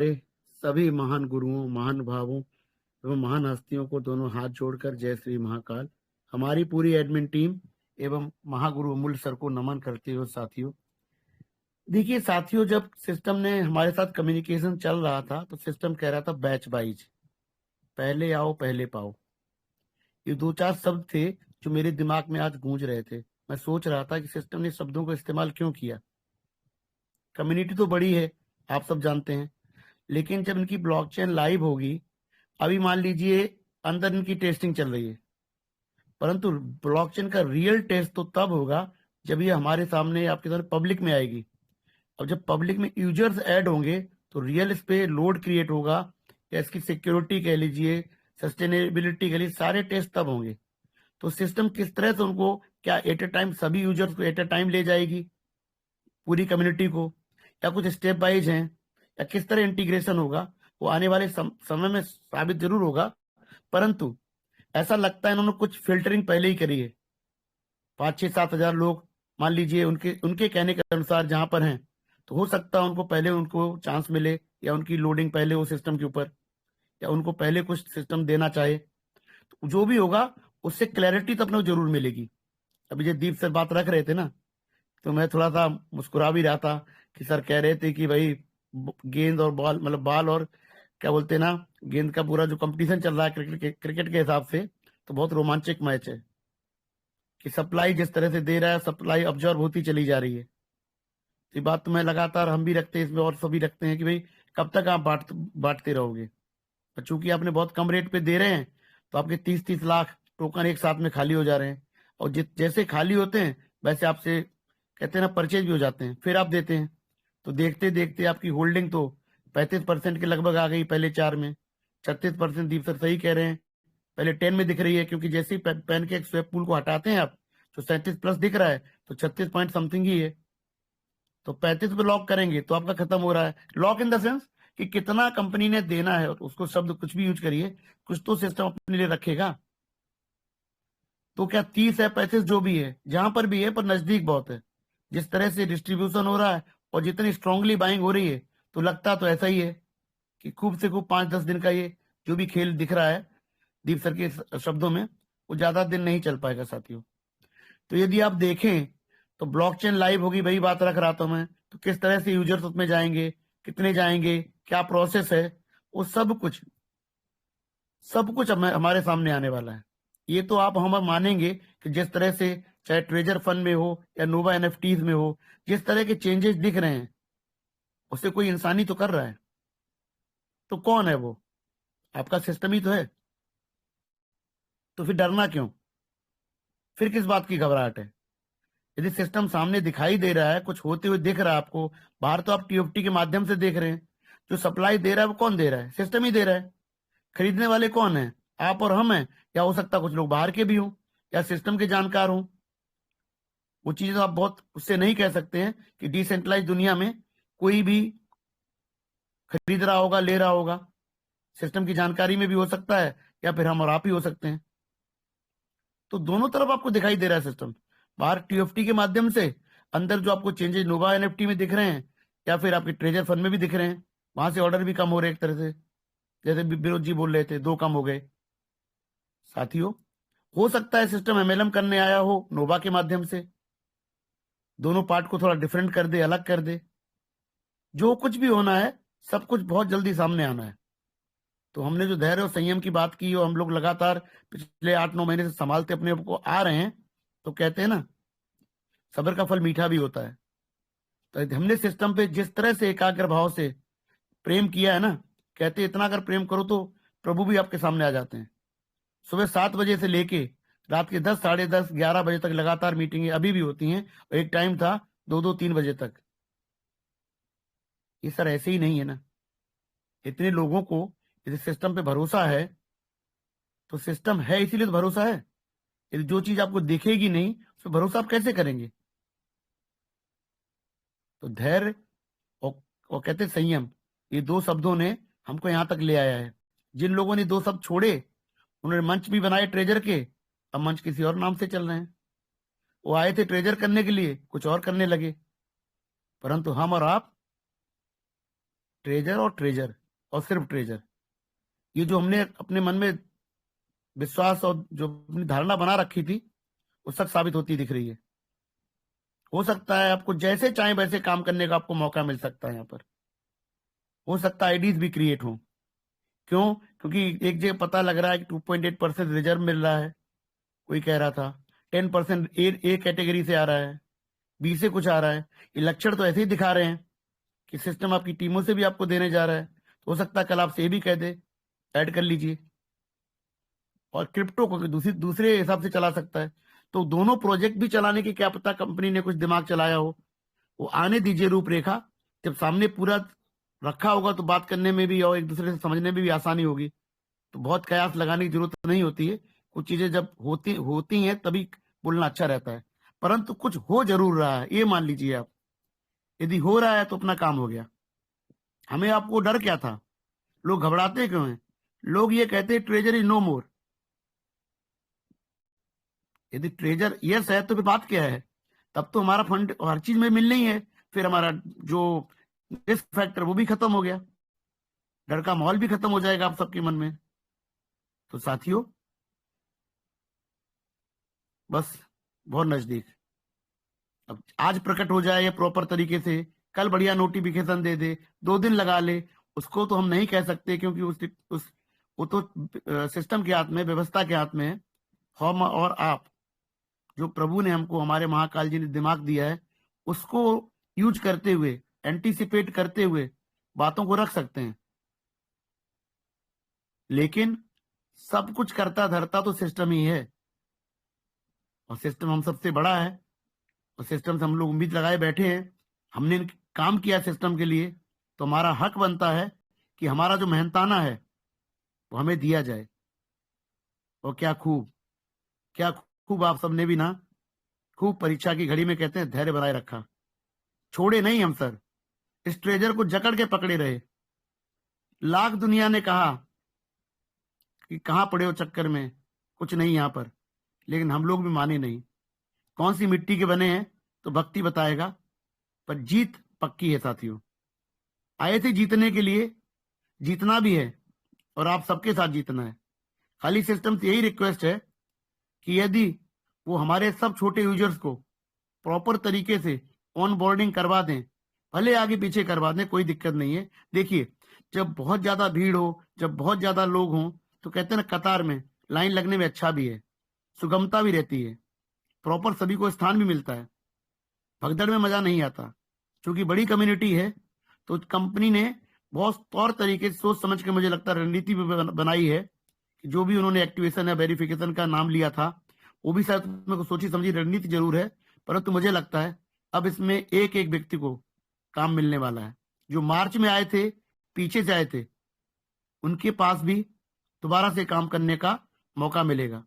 सभी महान गुरुओं, महान भावों एवं महान हस्तियों को दोनों हाथ जोड़कर जय श्री महाकाल। हमारी पूरी एडमिन टीम एवं महागुरु अमूल्य सर को नमन करते हुए साथियों, देखिए साथियों, जब सिस्टम ने हमारे साथ कम्युनिकेशन चल रहा था तो सिस्टम कह रहा था बैच वाइज, पहले आओ पहले पाओ। ये दो चार शब्द थे जो मेरे दिमाग में आज गूंज रहे थे। मैं सोच रहा था कि सिस्टम ने शब्दों को इस्तेमाल क्यों किया। कम्युनिटी तो बड़ी है, आप सब जानते हैं, लेकिन जब इनकी ब्लॉकचेन लाइव होगी, अभी मान लीजिए अंदर इनकी टेस्टिंग चल रही है, परंतु ब्लॉकचेन का रियल टेस्ट तो तब होगा जब ये हमारे सामने, आपके सामने पब्लिक में आएगी। अब जब पब्लिक में यूजर्स ऐड होंगे तो रियल इस पे लोड क्रिएट होगा, या इसकी सिक्योरिटी कह लीजिए, सस्टेनेबिलिटी कह लीजिए, सारे टेस्ट तब होंगे। तो सिस्टम किस तरह से उनको, क्या एट ए टाइम सभी यूजर्स को एट ए टाइम ले जाएगी, पूरी कम्युनिटी को, या कुछ स्टेप वाइज हैं, या किस तरह इंटीग्रेशन होगा, वो आने वाले समय में साबित जरूर होगा। परंतु ऐसा लगता है इन्होंने कुछ फिल्टरिंग पहले ही करी है। 5-6-7 हजार लोग मान लीजिए उनके उनके कहने के अनुसार जहां पर हैं, तो हो सकता है उनको पहले उनको चांस मिले, या उनकी लोडिंग पहले हो सिस्टम के ऊपर, या उनको पहले कुछ सिस्टम देना चाहे। तो जो भी होगा उससे क्लैरिटी तो अपने को जरूर मिलेगी। अभी जो दीप सर बात रख रहे थे ना, तो मैं थोड़ा सा मुस्कुरा भी रहा था कि सर कह रहे थे कि भाई गेंद और बॉल, मतलब बॉल और क्या बोलते हैं ना, गेंद का पूरा जो कंपटीशन चल रहा है क्रिकेट के हिसाब से, तो बहुत रोमांचक मैच है कि सप्लाई जिस तरह से दे रहा है, सप्लाई ऑब्जर्व होती चली जा रही है। तो ये बात तो मैं लगातार, हम भी रखते हैं इसमें और सभी रखते हैं कि भाई कब तक आप बांटते रहोगे। और चूंकि आपने बहुत कम रेट पे दे रहे हैं, तो आपके 30-30 लाख टोकन एक साथ में खाली हो जा रहे हैं, और जैसे खाली होते हैं वैसे आपसे कहते हैं ना परचेज भी हो जाते हैं, फिर आप देते हैं। तो देखते देखते आपकी होल्डिंग तो 35% के लगभग आ गई पहले 4 में। 36% दीप सर सही कह रहे हैं, पहले 10 में दिख रही है, क्योंकि जैसे ही पेन के स्वैप पूल को हटाते हैं आप, तो 37+ दिख रहा है, तो 36 पॉइंट समथिंग ही है। तो 35 पे लॉक करेंगे तो आपका खत्म हो रहा है। लॉक इन द सेंस कि कितना कंपनी ने देना है, और उसको शब्द कुछ भी यूज करिए, कुछ तो सिस्टम अपने लिए रखेगा। तो क्या 30 है 35 जो भी है, जहां पर भी है, पर नजदीक बहुत है। जिस तरह से डिस्ट्रीब्यूशन हो रहा है और जितनी स्ट्रांगली बाइंग हो रही है, तो लगता तो ऐसा ही है कि खूब से खूब 5-10 दिन का ये जो भी खेल दिख रहा है दीप सर के शब्दों में, वो ज्यादा दिन नहीं चल पाएगा साथियों। तो यदि आप देखें तो ब्लॉकचेन लाइव होगी, वही बात रख रहा था मैं, तो किस तरह से यूजर्स उसमें जाएंगे, कितने जाएंगे, क्या प्रोसेस है, वो सब कुछ हमारे सामने आने वाला है। ये तो आप हम मानेंगे कि जिस तरह से, चाहे ट्रेजर फंड में हो या नोवा एनएफटीज में हो, जिस तरह के चेंजेस दिख रहे हैं, उससे कोई इंसानी तो कर रहा है। तो कौन है वो? आपका सिस्टम ही तो है। तो फिर डरना क्यों? फिर किस बात की घबराहट है? यदि सिस्टम सामने दिखाई दे रहा है, कुछ होते हुए दिख रहा है आपको, बाहर तो आप टीओएफटी के माध्यम से देख रहे हैं, जो सप्लाई दे रहा है वो कौन दे रहा है? सिस्टम ही दे रहा है। खरीदने वाले कौन है? आप और हम हैं, या हो सकता है कुछ लोग बाहर के भी हों, या सिस्टम के जानकार हों। वो चीजें तो आप बहुत उससे नहीं कह सकते हैं कि डिसेंट्रलाइज दुनिया में कोई भी खरीद रहा होगा, ले रहा होगा। सिस्टम की जानकारी में भी हो सकता है, या फिर हम और आप ही हो सकते हैं। तो दोनों तरफ आपको दिखाई दे रहा है सिस्टम, बाहर टीएफटी के माध्यम से, अंदर जो आपको चेंजेस नोवा एनएफटी में दिख रहे हैं, या फिर आपके ट्रेजर फंड में भी दिख रहे हैं। वहां से ऑर्डर भी कम हो रहे हैं एक तरह से, जैसे विरोध जी बोल रहे थे 2 कम हो गए। साथियों, हो सकता है सिस्टम एमएलएम करने आया हो नोवा के माध्यम से, दोनों पार्ट को थोड़ा डिफरेंट कर दे, अलग कर दे। जो कुछ भी होना है, सब कुछ बहुत जल्दी सामने आना है। तो हमने जो धैर्य और संयम की बात की, और हम लोग लगातार पिछले 8-9 महीने से संभालते अपने आप को आ रहे हैं, तो कहते हैं ना, सब्र का फल मीठा भी होता है। तो हमने सिस्टम पे जिस तरह से एकाग्र भाव से प्रेम किया है ना, कहते इतना अगर प्रेम करो तो प्रभु भी आपके सामने आ जाते हैं। सुबह 7 बजे से लेके रात के 10, साढ़े 10, 11 बजे तक लगातार मीटिंगें अभी भी होती हैं, और एक टाइम था 2-2, 3 बजे तक। ये सर ऐसे ही नहीं है ना। इतने लोगों को यदि सिस्टम पे भरोसा है, तो सिस्टम है इसीलिए तो भरोसा है। यदि जो चीज आपको दिखेगी नहीं, उस पर भरोसा आप कैसे करेंगे? तो धैर्य और कहते हैं संयम, ये 2 शब्दों ने हमको यहां तक ले आया है। जिन लोगों ने 2 शब्द छोड़े, उन्होंने मंच भी बनाए ट्रेजर के, अब मंच किसी और नाम से चल रहे हैं। वो आए थे ट्रेजर करने के लिए, कुछ और करने लगे। परंतु हम और आप ट्रेजर और ट्रेजर और सिर्फ ट्रेजर, ये जो हमने अपने मन में विश्वास और जो अपनी धारणा बना रखी थी वो सच साबित होती दिख रही है। हो सकता है आपको जैसे चाहे वैसे काम करने का आपको मौका मिल सकता है यहाँ पर। हो सकता है आईडीज भी क्रिएट हो। क्यों? क्योंकि एक जगह पता लग रहा है कि 2.8% रिजर्व मिल रहा है, कोई कह रहा था 10% ए कैटेगरी से आ रहा है, बी से कुछ आ रहा है। ये लक्षण तो ऐसे ही दिखा रहे हैं कि सिस्टम आपकी टीमों से भी आपको देने जा रहा है। तो हो सकता है कल आपसे ये भी कह दे ऐड कर लीजिए, और क्रिप्टो को दूसरे हिसाब से चला सकता है। तो दोनों प्रोजेक्ट भी चलाने की क्या पता कंपनी ने कुछ दिमाग चलाया हो। वो आने दीजिए रूपरेखा, जब सामने पूरा रखा होगा तो बात करने में भी और एक दूसरे से समझने में भी आसानी होगी। तो बहुत कयास लगाने की जरूरत नहीं होती है। कुछ चीजें जब होती होती हैं तभी बोलना अच्छा रहता है। परंतु कुछ हो जरूर रहा है, ये मान लीजिए आप। यदि हो रहा है तो अपना काम हो गया। हमें आपको डर क्या था? लोग घबराते क्यों हैं? लोग ये कहते हैं ट्रेजर इज नो मोर। यदि ट्रेजर यस है तो फिर बात क्या है? तब तो हमारा फंड हर चीज में मिलना ही है। फिर हमारा जो रिस्क फैक्टर वो भी खत्म हो गया, डर का माहौल भी खत्म हो जाएगा आप सबके मन में। तो साथियों, बस बहुत नजदीक, अब आज प्रकट हो जाए ये प्रॉपर तरीके से, कल बढ़िया नोटिफिकेशन दे दे, 2 दिन लगा ले, उसको तो हम नहीं कह सकते, क्योंकि उस वो तो सिस्टम के हाथ में, व्यवस्था के हाथ में है। हम और आप, जो प्रभु ने हमको, हमारे महाकाल जी ने दिमाग दिया है, उसको यूज करते हुए, एंटीसिपेट करते हुए बातों को रख सकते हैं। लेकिन सब कुछ करता धरता तो सिस्टम ही है, और सिस्टम हम सबसे बड़ा है, और सिस्टम से हम लोग उम्मीद लगाए बैठे हैं। हमने काम किया सिस्टम के लिए, तो हमारा हक बनता है कि हमारा जो मेहनताना है वो हमें दिया जाए। और क्या खूब, क्या खूब आप सबने भी ना खूब परीक्षा की घड़ी में, कहते हैं, धैर्य बनाए रखा। छोड़े नहीं हम सर, इस ट्रेजर को जकड़ के पकड़े रहे। लाख दुनिया ने कहा कि कहां पड़े हो चक्कर में, कुछ नहीं यहां पर, लेकिन हम लोग भी माने नहीं। कौन सी मिट्टी के बने हैं तो भक्ति बताएगा, पर जीत पक्की है साथियों। आए थे जीतने के लिए, जीतना भी है, और आप सबके साथ जीतना है। खाली सिस्टम से यही रिक्वेस्ट है कि यदि वो हमारे सब छोटे यूजर्स को प्रॉपर तरीके से ऑन बोर्डिंग करवा दें, भले आगे पीछे करवा दें, कोई दिक्कत नहीं है। देखिए, जब बहुत ज्यादा भीड़ हो, जब बहुत ज्यादा लोग हों, तो कहते हैं ना, कतार में लाइन लगने में अच्छा भी है, सुगमता भी रहती है, प्रॉपर सभी को स्थान भी मिलता है, भगदड़ में मजा नहीं आता। क्योंकि बड़ी कम्युनिटी है, तो कंपनी ने बहुत तौर तरीके से सोच समझ के, मुझे लगता है, रणनीति भी बनाई है कि जो भी उन्होंने एक्टिवेशन या वेरिफिकेशन का नाम लिया था, वो भी शायद मेरे को सोची समझी रणनीति जरूर है। परंतु मुझे लगता है अब इसमें एक एक व्यक्ति को काम मिलने वाला है। जो मार्च में आए थे, पीछे से आए थे, उनके पास भी दोबारा से काम करने का मौका मिलेगा।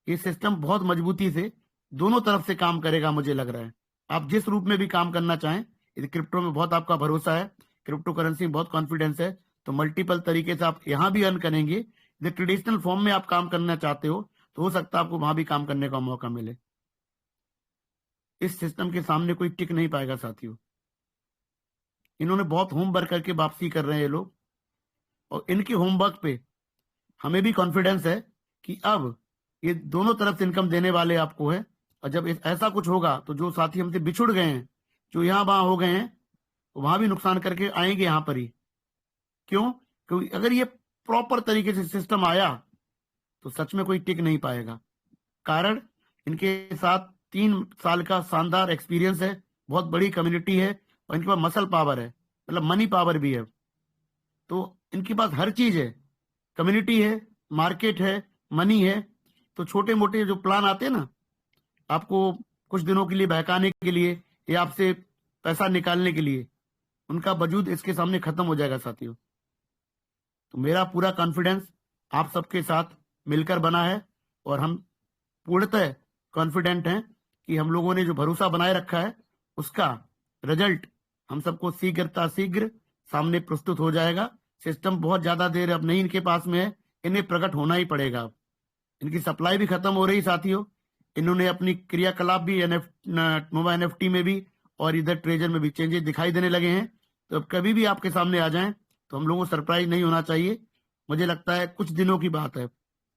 ये सिस्टम बहुत मजबूती से दोनों तरफ से काम करेगा, मुझे लग रहा है। आप जिस रूप में भी काम करना चाहें, यदि क्रिप्टो में बहुत आपका भरोसा है, क्रिप्टो करेंसी में बहुत कॉन्फिडेंस है, तो मल्टीपल तरीके से आप यहां भी अर्न करेंगे। यदि ट्रेडिशनल फॉर्म में आप काम करना चाहते हो, तो हो सकता है आपको वहां भी काम करने का मौका मिले। इस सिस्टम के सामने कोई टिक नहीं पाएगा साथियों। इन्होंने बहुत होमवर्क करके वापसी कर रहे हैं ये लोग, और इनके होमवर्क पे हमें भी कॉन्फिडेंस है कि अब ये दोनों तरफ से इनकम देने वाले आपको है। और जब ऐसा कुछ होगा तो जो साथी हमसे बिछुड़ गए हैं, जो यहाँ वहां हो गए हैं, तो वहां भी नुकसान करके आएंगे यहाँ पर ही। क्यों? क्योंकि अगर ये प्रॉपर तरीके से सिस्टम आया तो सच में कोई टिक नहीं पाएगा। कारण, इनके साथ 3 साल का शानदार एक्सपीरियंस है, बहुत बड़ी कम्युनिटी है, और इनके पास मसल पावर है, मतलब मनी पावर भी है। तो इनके पास हर चीज है, कम्युनिटी है, मार्केट है, मनी है। तो छोटे मोटे जो प्लान आते हैं ना, आपको कुछ दिनों के लिए बहकाने के लिए या आपसे पैसा निकालने के लिए, उनका वजूद इसके सामने खत्म हो जाएगा साथियों। तो मेरा पूरा कॉन्फिडेंस आप सबके साथ मिलकर बना है, और हम पूर्णतः कॉन्फिडेंट हैं कि हम लोगों ने जो भरोसा बनाए रखा है, उसका रिजल्ट हम सबको शीघ्र सामने प्रस्तुत हो जाएगा। सिस्टम बहुत ज्यादा देर अब नहीं इनके पास में है, इन्हें प्रकट होना ही पड़ेगा। अब इनकी सप्लाई भी खत्म हो रही साथियों। इन्होंने अपनी क्रियाकलाप भी नोवा NFT में भी और इधर ट्रेजर में भी चेंजेस दिखाई देने लगे हैं। तो अब कभी भी आपके सामने आ जाएं तो हम लोगों को सरप्राइज नहीं होना चाहिए। मुझे लगता है कुछ दिनों की बात है,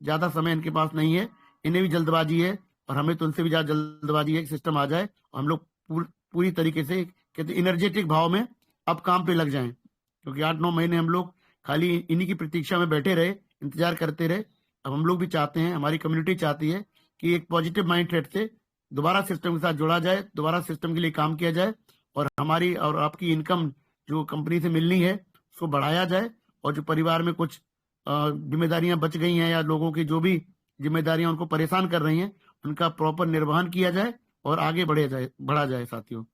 ज्यादा समय इनके पास नहीं है। इन्हें भी जल्दबाजी है और हमें तो उनसे भी ज्यादा जल्दबाजी है कि सिस्टम आ जाए और हम लोग पूरी तरीके से कहते इनर्जेटिक भाव में अब काम पे लग जाएं, क्योंकि 8-9 महीने हम लोग खाली इन्हीं की प्रतीक्षा में बैठे रहे, इंतजार करते रहे। अब हम लोग भी चाहते हैं, हमारी कम्युनिटी चाहती है कि एक पॉजिटिव माइंड सेट से दोबारा सिस्टम के साथ जुड़ा जाए, दोबारा सिस्टम के लिए काम किया जाए और हमारी और आपकी इनकम जो कंपनी से मिलनी है उसको बढ़ाया जाए। और जो परिवार में कुछ जिम्मेदारियां बच गई हैं या लोगों की जो भी जिम्मेदारियां उनको परेशान कर रही हैं, उनका प्रॉपर निर्वहन किया जाए और आगे बढ़ा जाए साथियों।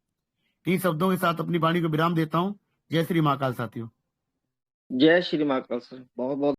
इन शब्दों के साथ अपनी वाणी को विराम देता हूँ। जय श्री महाकाल साथियों। जय श्री महाकाल सर, बहुत बहुत